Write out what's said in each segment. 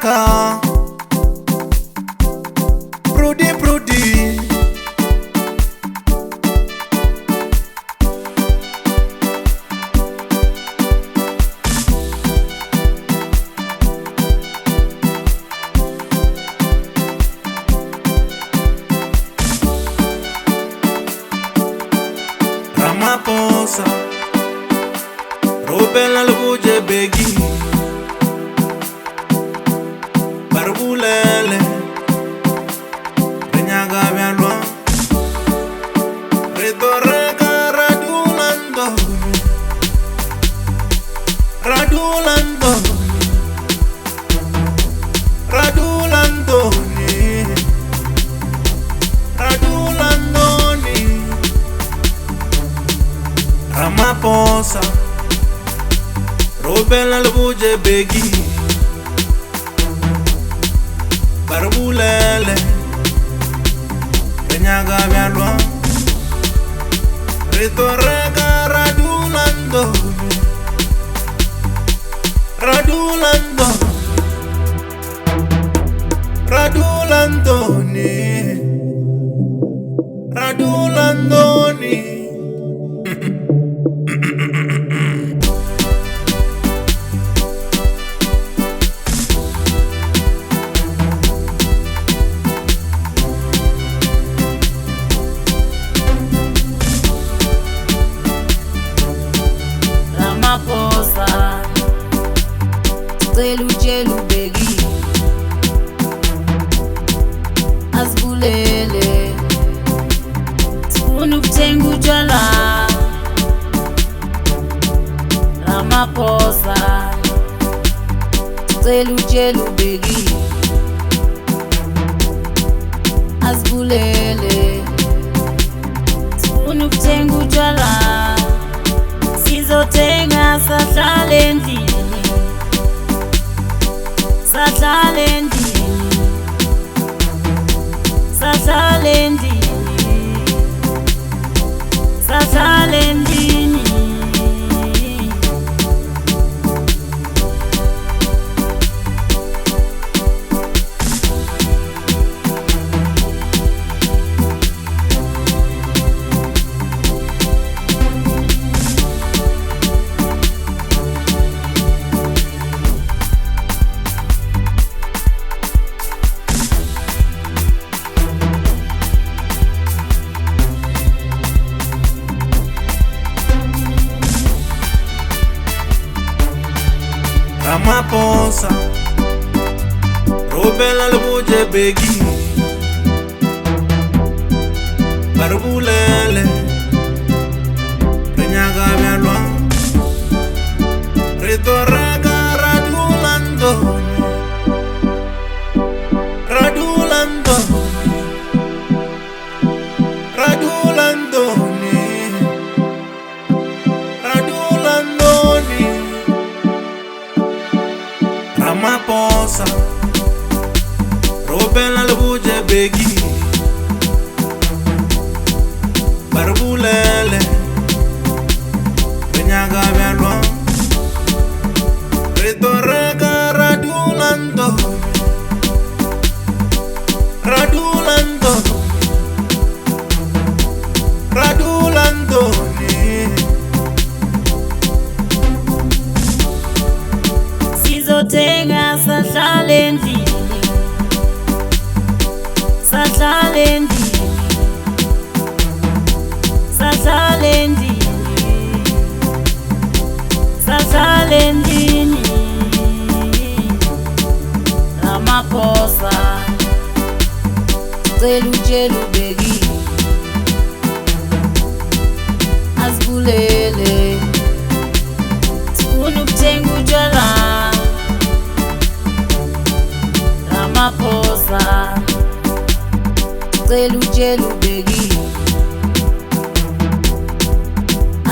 Raka Prudi Prudi Ramaphosa Robben Albuje Begi Barbulele Renyaga Bialwa Retoreka Radulando Radulando Radulandoni Radulandoni Ramaphosa Robben Albuje Begi Barbulele Renyaga Bialwa Retoreka Radulando Radulando Radulandoni Radulandoni Ramaphosa Jelu Begi Asibulele Sifuna ukuthenga utshwala Ramaphosa Jelu Begi Asibulele Sifuna ukuthenga utshwala Sizothenga sahlala endlini Sahlala endlini Sahlala endlini Sahlala endlini Ramaphosa Robben Albuje Begi Barbulele Renyaga Bialwa Retoreka Radulando Radulando Radulandoni Radulandoni Ramaphosa Robben Albuje Begi Barbulele Renyaga Bialwa Retoreka Radulando Radulando Radulandoni Sizothenga sahlala endlini Sahlala endlini Sahlala endlini Sahlala endlini Ramaphosa Jelu Begi Asibulele Sifuna ukuthenga utshwala Ramaphosa Jelu Begi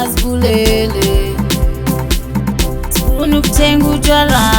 Asibulele Sifuna ukuthenga utshwala